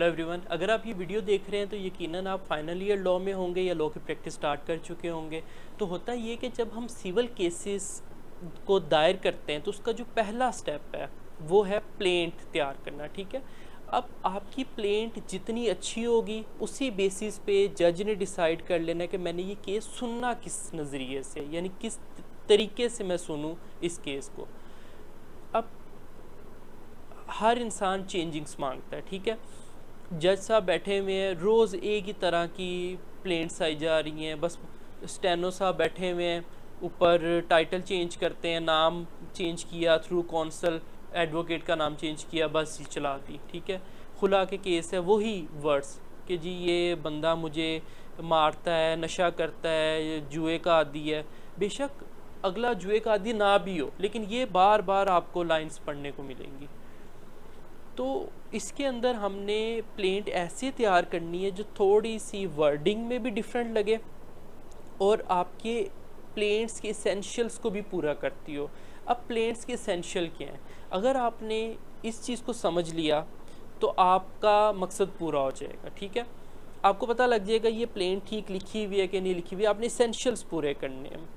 Everyone, अगर आप ये वीडियो देख रहे हैं तो यकीनन आप फाइनल ईयर लॉ में होंगे या लॉ की प्रैक्टिस स्टार्ट कर चुके होंगे। तो होता ये कि जब हम सिविल केसेस को दायर करते हैं तो उसका जो पहला स्टेप है वो है प्लेंट तैयार करना। ठीक है, अब आपकी प्लेंट जितनी अच्छी होगी उसी बेसिस पे जज ने डिसाइड कर लेना कि मैंने ये केस सुनना किस नज़रिए से, यानी किस तरीके से मैं सुनूं इस केस को। अब हर इंसान चेंजिंग्स मांगता है। ठीक है, जज साहब बैठे हुए हैं, रोज़ एक ही तरह की प्लेंट्स आई जा रही हैं, बस स्टेनो साहब बैठे हुए हैं, ऊपर टाइटल चेंज करते हैं, नाम चेंज किया थ्रू कौंसल, एडवोकेट का नाम चेंज किया, बस ये चला दी। ठीक है, खुला के केस है, वही वर्ड्स कि जी ये बंदा मुझे मारता है, नशा करता है, जुए का आदी है। बेशक अगला जुए का आदी ना भी हो, लेकिन ये बार बार आपको लाइंस पढ़ने को मिलेंगी। तो इसके अंदर हमने प्लेंट ऐसे तैयार करनी है जो थोड़ी सी वर्डिंग में भी डिफरेंट लगे और आपके प्लेंट्स के एसेंशियल्स को भी पूरा करती हो। अब प्लेंट्स के एसेंशियल क्या हैं? अगर आपने इस चीज़ को समझ लिया तो आपका मकसद पूरा हो जाएगा। ठीक है, आपको पता लग जाएगा ये प्लेंट ठीक लिखी हुई है कि नहीं लिखी हुई है। आपने एसेंशियल्स पूरे करने हैं।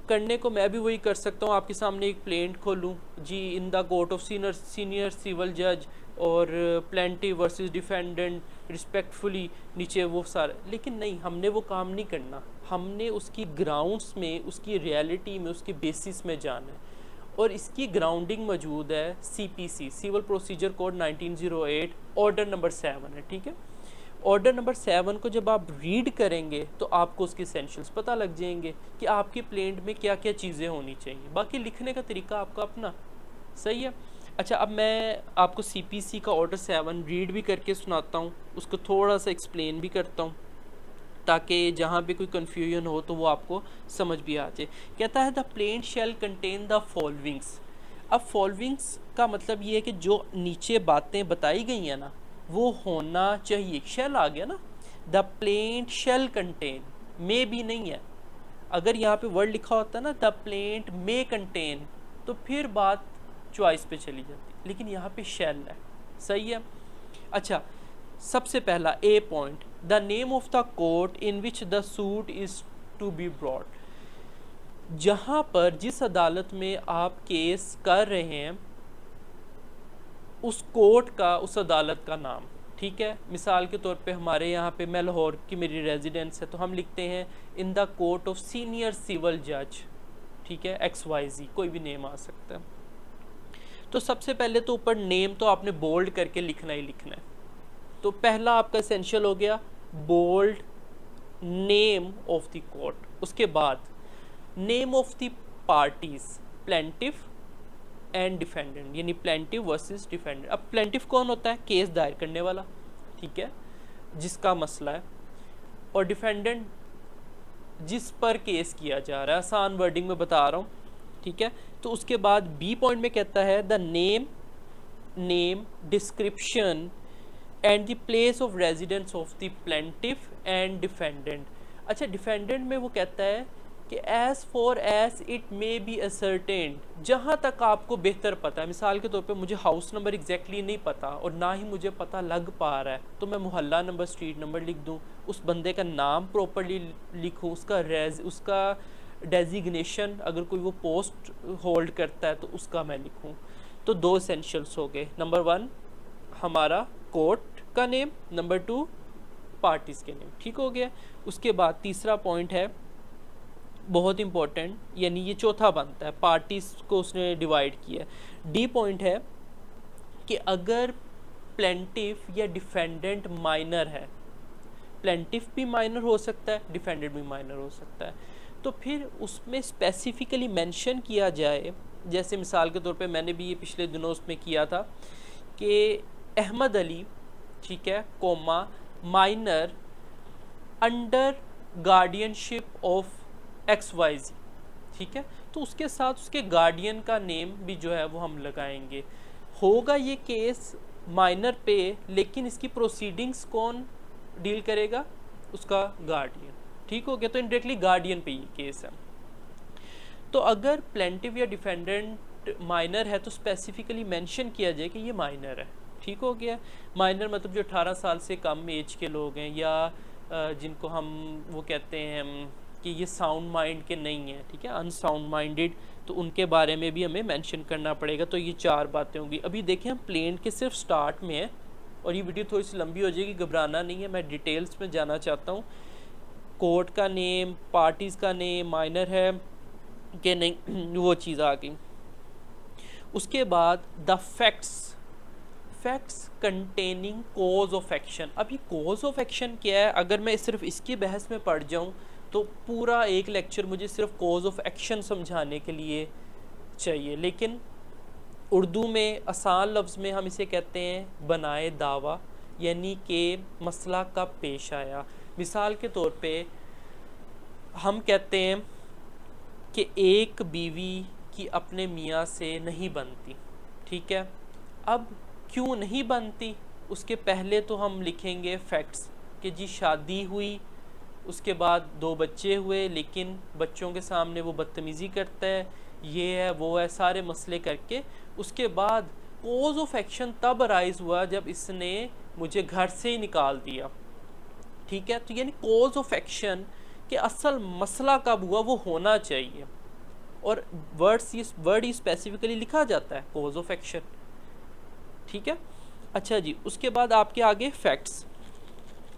करने को मैं भी वही कर सकता हूँ, आपके सामने एक प्लेंट खोलूँ जी, in the court of senior civil जज और प्लेंटिव वर्सेस डिफेंडेंट रिस्पेक्टफुली, नीचे वो सारा, लेकिन नहीं, हमने वो काम नहीं करना। हमने उसकी ग्राउंड्स में, उसकी रियलिटी में, उसके बेसिस में जाना है। और इसकी ग्राउंडिंग मौजूद है CPC, civil procedure code 1908, order number 7 है। ठीक है, ऑर्डर नंबर 7 को जब आप रीड करेंगे तो आपको उसके एसेंशियल्स पता लग जाएंगे कि आपके प्लेंट में क्या क्या चीज़ें होनी चाहिए। बाकी लिखने का तरीका आपका अपना सही है। अच्छा, अब मैं आपको CPC का ऑर्डर 7 रीड भी करके सुनाता हूँ, उसको थोड़ा सा एक्सप्लेन भी करता हूँ ताकि जहाँ पे कोई कन्फ्यूजन हो तो वो आपको समझ भी आ जाए। कहता है the plaint shall contain the followings. अब फॉलोइंग्स का मतलब ये है कि जो नीचे बातें बताई गई हैं ना वो होना चाहिए। शेल आ गया ना, द प्लेंट शेल कंटेन, मे भी नहीं है। अगर यहाँ पे वर्ड लिखा होता है ना द प्लेंट मे कंटेन तो फिर बात चॉइस पे चली जाती, लेकिन यहाँ पे शेल है। सही है। अच्छा, सबसे पहला a point, the name of the court in which the suit is to be brought. जहाँ पर जिस अदालत में आप केस कर रहे हैं उस कोर्ट का, उस अदालत का नाम। ठीक है, मिसाल के तौर पे हमारे यहाँ पे, मैं लाहौर की मेरी रेजिडेंस है, तो हम लिखते हैं in the court of senior civil जज। ठीक है, XYZ, कोई भी नेम आ सकता है। तो सबसे पहले तो ऊपर नेम तो आपने बोल्ड करके लिखना ही लिखना है। तो पहला आपका एसेंशियल हो गया bold name of the court. उसके बाद name of the parties, plaintiff and defendant, यानी प्लेंटिव वर्सेस डिफेंडेंट। अब प्लेंटिव कौन होता है? केस दायर करने वाला, ठीक है, जिसका मसला है, और डिफेंडेंट जिस पर केस किया जा रहा है। आसान वर्डिंग में बता रहा हूँ। ठीक है, तो उसके बाद बी पॉइंट में कहता है the name description and the place of residence of the plaintiff and defendant. अच्छा, डिफेंडेंट में वो कहता है कि as far as it may be ascertained, जहाँ तक आपको बेहतर पता है। मिसाल के तौर पे मुझे हाउस नंबर एग्जैक्टली नहीं पता और ना ही मुझे पता लग पा रहा है, तो मैं मोहल्ला नंबर, स्ट्रीट नंबर लिख दूँ, उस बंदे का नाम प्रॉपरली लिखूँ, उसका डेजिग्नेशन, अगर कोई वो पोस्ट होल्ड करता है तो उसका मैं लिखूँ। तो दो एसेंशियल्स हो गए। नंबर 1 हमारा कोर्ट का नेम, नंबर 2 पार्टीज़ के नेम। ठीक हो गया। उसके बाद तीसरा पॉइंट है बहुत इंपॉर्टेंट, यानी ये चौथा बनता है, पार्टीज को उसने डिवाइड किया। डी पॉइंट है कि अगर प्लेंटिफ या डिफेंडेंट माइनर है, प्लेंटिफ भी माइनर हो सकता है, डिफेंडेंट भी माइनर हो सकता है, तो फिर उसमें स्पेसिफिकली मेंशन किया जाए। जैसे मिसाल के तौर पे मैंने भी ये पिछले दिनों उसमें किया था कि अहमद अली, ठीक है, comma minor under guardianship of XYZ। ठीक है, तो उसके साथ उसके गार्डियन का नेम भी जो है वो हम लगाएंगे। होगा ये केस माइनर पे, लेकिन इसकी प्रोसीडिंग्स कौन डील करेगा? उसका गार्डियन। ठीक हो गया, तो इनडायरेक्टली गार्डियन पे ये केस है। तो अगर प्लेंटिव या डिफेंडेंट माइनर है तो स्पेसिफिकली मेंशन किया जाए कि ये माइनर है। ठीक हो गया। माइनर मतलब जो 18 साल से कम एज के लोग हैं, या जिनको हम वो कहते हैं कि ये साउंड माइंड के नहीं है, ठीक है, अनसाउंड माइंडेड, तो उनके बारे में भी हमें मेंशन करना पड़ेगा। तो ये 4 बातें होंगी। अभी देखें हम प्लेन के सिर्फ स्टार्ट में है, और ये वीडियो थोड़ी सी लंबी हो जाएगी, घबराना नहीं है, मैं डिटेल्स में जाना चाहता हूँ। कोर्ट का नेम, पार्टीज़ का नेम, माइनर है कि नहीं, वो चीज़ आ गई। उसके बाद the facts containing cause of action. अब ये कॉज ऑफ एक्शन क्या है? अगर मैं सिर्फ इसकी बहस में पढ़ जाऊँ तो पूरा एक लेक्चर मुझे सिर्फ कॉज ऑफ एक्शन समझाने के लिए चाहिए, लेकिन उर्दू में आसान लफ्ज़ में हम इसे कहते हैं बनाए दावा, यानी कि मसला कब पेश आया। मिसाल के तौर पे हम कहते हैं कि एक बीवी की अपने मियाँ से नहीं बनती, ठीक है। अब क्यों नहीं बनती, उसके पहले तो हम लिखेंगे फैक्ट्स कि जी शादी हुई, उसके बाद 2 बच्चे हुए, लेकिन बच्चों के सामने वो बदतमीज़ी करता है, ये है वो है, सारे मसले करके उसके बाद कॉज ऑफ एक्शन तब अराइज हुआ जब इसने मुझे घर से ही निकाल दिया, ठीक है। तो यानी कॉज ऑफ एक्शन कि असल मसला कब हुआ वो होना चाहिए, और वर्ड ही स्पेसिफिकली लिखा जाता है कॉज ऑफ एक्शन, ठीक है। अच्छा जी, उसके बाद आपके आगे फैक्ट्स।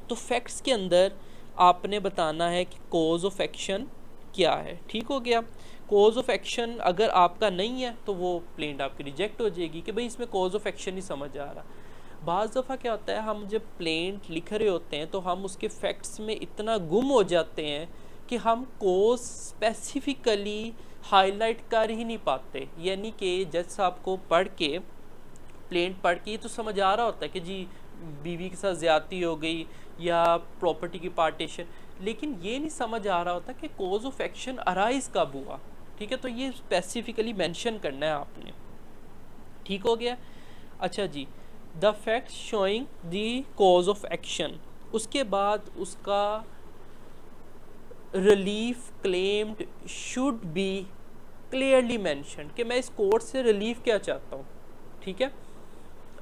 तो फैक्ट्स के अंदर आपने बताना है कि कॉज ऑफ एक्शन क्या है, ठीक हो गया। कॉज ऑफ एक्शन अगर आपका नहीं है तो वो प्लेंट आपकी रिजेक्ट हो जाएगी कि भाई इसमें कॉज ऑफ एक्शन नहीं समझ आ रहा। बाज़ दफ़ा क्या होता है, हम जब प्लेंट लिख रहे होते हैं तो हम उसके फैक्ट्स में इतना गुम हो जाते हैं कि हम कॉज स्पेसिफिकली हाईलाइट कर ही नहीं पाते। यानी कि जज साहब को पढ़ के, प्लेंट पढ़ के ये तो समझ आ रहा होता है कि जी बीवी के साथ ज़्यादती हो गई या प्रॉपर्टी की पार्टीशन, लेकिन ये नहीं समझ आ रहा होता कि कॉज ऑफ एक्शन अराइज कब हुआ, ठीक है। तो ये स्पेसिफिकली मेंशन करना है आपने, ठीक हो गया। अच्छा जी, the fact showing the cause of action. उसके बाद उसका relief claimed should be clearly mention कि मैं इस कोर्ट से रिलीफ क्या चाहता हूँ, ठीक है।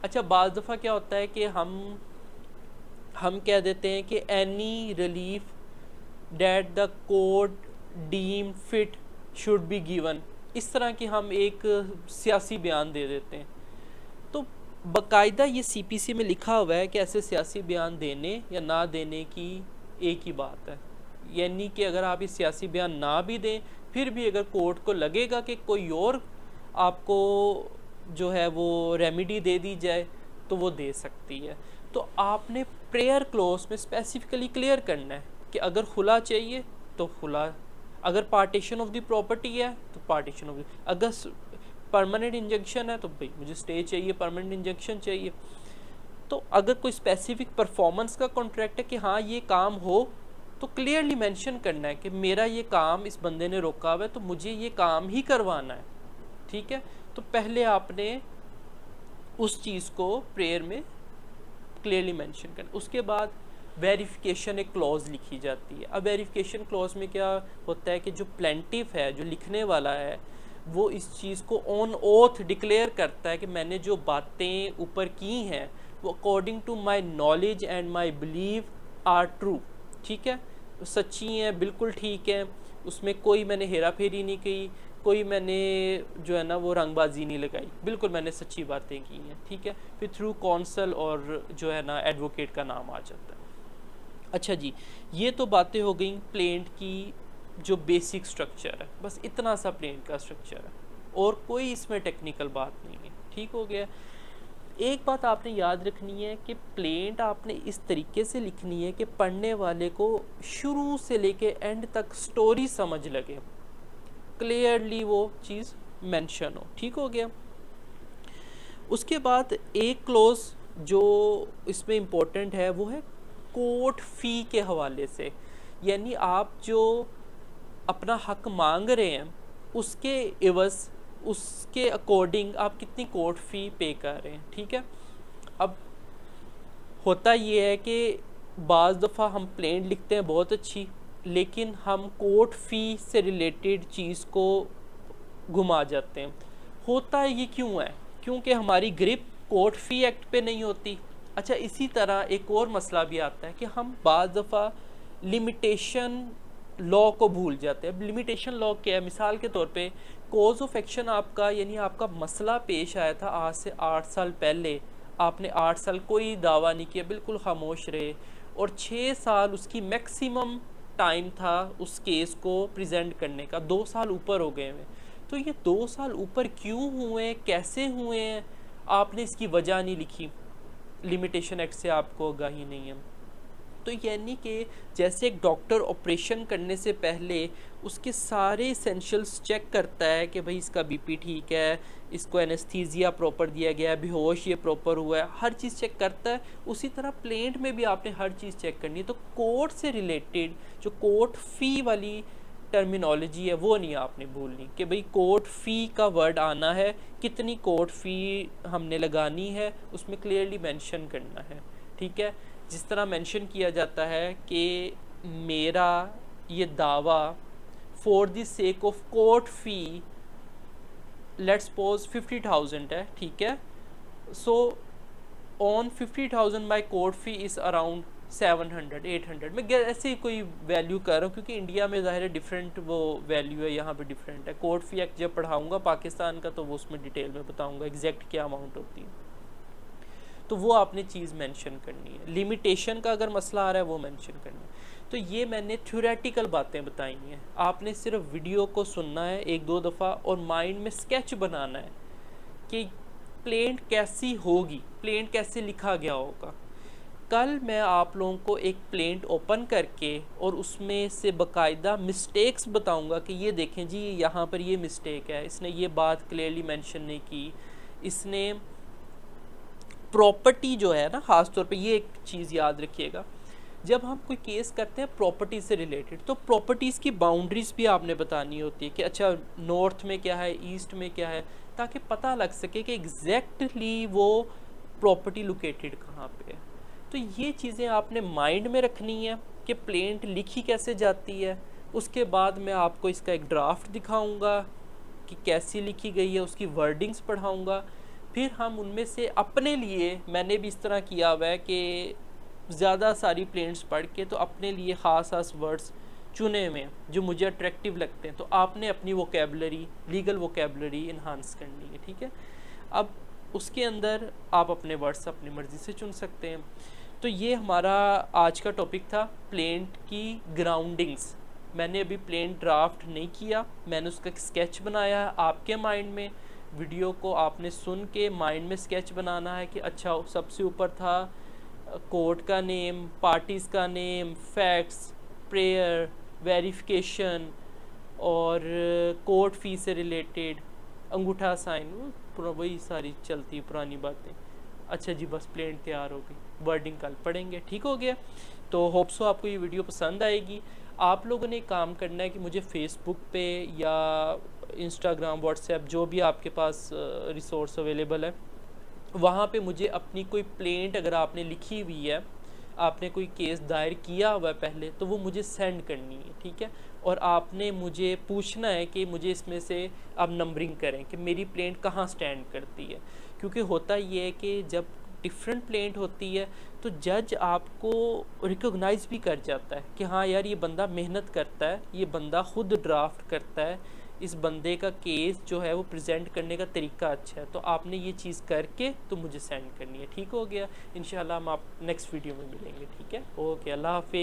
अच्छा, बाज़ दफ़ा क्या होता है कि हम कह देते हैं कि any relief that the court deem fit should be given. इस तरह की हम एक सियासी बयान दे देते हैं। तो बाकायदा ये सीपीसी में लिखा हुआ है कि ऐसे सियासी बयान देने या ना देने की एक ही बात है। यानी कि अगर आप ये सियासी बयान ना भी दें, फिर भी अगर कोर्ट को लगेगा कि कोई और आपको जो है वो रेमेडी दे दी जाए तो वो दे सकती है। तो आपने प्रेयर क्लोज में स्पेसिफिकली क्लियर करना है कि अगर खुला चाहिए तो खुला, अगर पार्टीशन ऑफ द प्रॉपर्टी है तो पार्टीशन ऑफ द, अगर परमानेंट इंजंक्शन है तो भाई मुझे स्टे चाहिए, परमानेंट इंजंक्शन चाहिए। तो अगर कोई स्पेसिफिक परफॉर्मेंस का कॉन्ट्रैक्ट है कि हाँ ये काम हो, तो क्लियरली मेंशन करना है कि मेरा ये काम इस बंदे ने रोका हुआ है तो मुझे ये काम ही करवाना है, ठीक है। तो पहले आपने उस चीज़ को प्रेयर में क्लियरली मेंशन करना। उसके बाद वेरिफिकेशन एक क्लॉज लिखी जाती है। अब वेरिफिकेशन क्लॉज में क्या होता है कि जो प्लेंटिफ है, जो लिखने वाला है, वो इस चीज़ को ऑन ओथ डिक्लेयर करता है कि मैंने जो बातें ऊपर की हैं वो according to my knowledge and my belief are true, ठीक है, सच्ची हैं, बिल्कुल ठीक है, उसमें कोई मैंने हेरा फेरी नहीं की, कोई मैंने जो है ना वो रंगबाजी नहीं लगाई, बिल्कुल मैंने सच्ची बातें की हैं, ठीक है। फिर थ्रू कौंसल और जो है ना एडवोकेट का नाम आ जाता है। अच्छा जी, ये तो बातें हो गई प्लेंट की जो बेसिक स्ट्रक्चर है, बस इतना सा प्लेंट का स्ट्रक्चर है और कोई इसमें टेक्निकल बात नहीं है, ठीक हो गया। एक बात आपने याद रखनी है कि प्लेंट आपने इस तरीके से लिखनी है कि पढ़ने वाले को शुरू से लेके एंड तक स्टोरी समझ लगे, क्लियरली वो चीज़ मेंशन हो, ठीक हो गया। उसके बाद एक क्लोज जो इसमें इम्पोर्टेंट है वो है कोर्ट फ़ी के हवाले से, यानी आप जो अपना हक मांग रहे हैं उसके एवज़, उसके अकॉर्डिंग आप कितनी कोर्ट फ़ी पे कर रहे हैं, ठीक है। अब होता ये है कि बाज़ दफ़ा हम प्लेंट लिखते हैं बहुत अच्छी, लेकिन हम कोर्ट फ़ी से रिलेटेड चीज़ को घुमा जाते हैं। होता है ये क्यों है? क्योंकि हमारी ग्रिप कोर्ट फी एक्ट पे नहीं होती। अच्छा, इसी तरह एक और मसला भी आता है कि हम बाज़ दफ़ा लिमिटेशन लॉ को भूल जाते हैं। अब लिमिटेशन लॉ क्या है? मिसाल के तौर पे कोज ऑफ एक्शन आपका, यानी आपका मसला पेश आया था आज से 8 साल पहले, आपने 8 साल कोई दावा नहीं किया, बिल्कुल खामोश रहे, और 6 साल उसकी मैक्सिमम टाइम था उस केस को प्रेजेंट करने का, 2 साल ऊपर हो गए हैं। तो ये 2 साल ऊपर क्यों हुए, कैसे हुए हैं, आपने इसकी वजह नहीं लिखी, लिमिटेशन एक्ट से आपको आगाही नहीं है। तो यानी कि जैसे एक डॉक्टर ऑपरेशन करने से पहले उसके सारे एसेंशियल्स चेक करता है कि भाई इसका बीपी ठीक है, इसको एनेस्थीसिया प्रॉपर दिया गया है, बेहोश ये प्रॉपर हुआ है, हर चीज़ चेक करता है, उसी तरह प्लेंट में भी आपने हर चीज़ चेक करनी है। तो कोर्ट से रिलेटेड जो कोर्ट फ़ी वाली टर्मिनोलॉजी है वो नहीं आपने भूलनी कि भाई कोर्ट फ़ी का वर्ड आना है, कितनी कोर्ट फ़ी हमने लगानी है, उसमें क्लियरली मेंशन करना है। ठीक है, जिस तरह मेंशन किया जाता है कि मेरा ये दावा for the sake of court fee let's suppose 50,000 है, ठीक है, so on 50,000 my court fee is around 700 800, मैं ऐसे ही कोई वैल्यू कर रहा हूँ क्योंकि इंडिया में ज़ाहिर है डिफरेंट वो वैल्यू है, यहाँ पे डिफरेंट है। कोर्ट फ़ी एक्ट जब पढ़ाऊँगा पाकिस्तान का तो वो उसमें डिटेल में बताऊँगा एग्जैक्ट क्या अमाउंट होती है, तो वो आपने चीज़ मेंशन करनी है। लिमिटेशन का अगर मसला आ रहा है वो मेंशन करना है। तो ये मैंने थ्योरेटिकल बातें बताई हैं, आपने सिर्फ वीडियो को सुनना है 1-2 दफ़ा और माइंड में स्केच बनाना है कि प्लेंट कैसी होगी, प्लेंट कैसे लिखा गया होगा। कल मैं आप लोगों को एक प्लेंट ओपन करके और उसमें से बाकायदा मिस्टेक्स बताऊंगा कि ये देखें जी यहाँ पर ये मिस्टेक है, इसने ये बात क्लियरली मेंशन नहीं की, इसने प्रॉपर्टी जो है ना, ख़ास तौर पे ये एक चीज़ याद रखिएगा, जब हम कोई केस करते हैं प्रॉपर्टी से रिलेटेड तो प्रॉपर्टीज़ की बाउंड्रीज़ भी आपने बतानी होती है कि अच्छा नॉर्थ में क्या है, ईस्ट में क्या है, ताकि पता लग सके कि एग्जैक्टली वो प्रॉपर्टी लोकेटेड कहाँ पे है। तो ये चीज़ें आपने माइंड में रखनी है कि प्लेंट लिखी कैसे जाती है। उसके बाद मैं आपको इसका एक ड्राफ्ट दिखाऊंगा कि कैसी लिखी गई है, उसकी वर्डिंग्स पढ़ाऊंगा, फिर हम उनमें से अपने लिए, मैंने भी इस तरह किया हुआ है कि ज़्यादा सारी प्लेंट्स पढ़ के तो अपने लिए ख़ास वर्ड्स चुने हुए जो मुझे अट्रैक्टिव लगते हैं, तो आपने अपनी वोकेबलरी, लीगल वोकेबलरी इन्हांस करनी है। ठीक है, अब उसके अंदर आप अपने वर्ड्स अपनी मर्ज़ी से चुन सकते हैं। तो ये हमारा आज का टॉपिक था, प्लेंट की ग्राउंडिंग्स। मैंने अभी प्लेंट ड्राफ्ट नहीं किया, मैंने उसका स्केच बनाया है आपके माइंड में। वीडियो को आपने सुन के माइंड में स्केच बनाना है कि अच्छा सबसे ऊपर था कोर्ट का नेम, पार्टीज़ का नेम, फैक्ट्स, प्रेयर, वेरिफिकेशन और कोर्ट फी से रिलेटेड अंगूठा साइन, वही सारी चलती पुरानी बातें। अच्छा जी, बस प्लेंट तैयार हो गई, वर्डिंग कल पढ़ेंगे। ठीक हो गया, तो होप सो आपको ये वीडियो पसंद आएगी। आप लोगों ने काम करना है कि मुझे फेसबुक पे या इंस्टाग्राम, व्हाट्सएप, जो भी आपके पास रिसोर्स अवेलेबल है, वहाँ पे मुझे अपनी कोई प्लेंट अगर आपने लिखी हुई है, आपने कोई केस दायर किया हुआ है पहले, तो वो मुझे सेंड करनी है। ठीक है, और आपने मुझे पूछना है कि मुझे इसमें से आप नंबरिंग करें कि मेरी प्लेंट कहाँ स्टैंड करती है, क्योंकि होता ये है कि जब डिफरेंट प्लेंट होती है तो जज आपको रिकॉग्नाइज भी कर जाता है कि हाँ यार ये बंदा मेहनत करता है, ये बंदा खुद ड्राफ्ट करता है, इस बंदे का केस जो है वो प्रेजेंट करने का तरीका अच्छा है। तो आपने ये चीज़ करके तो मुझे सेंड करनी है। ठीक हो गया, इंशाल्लाह हम आप नेक्स्ट वीडियो में मिलेंगे। ठीक है, ओके, अल्लाह हाफिज़।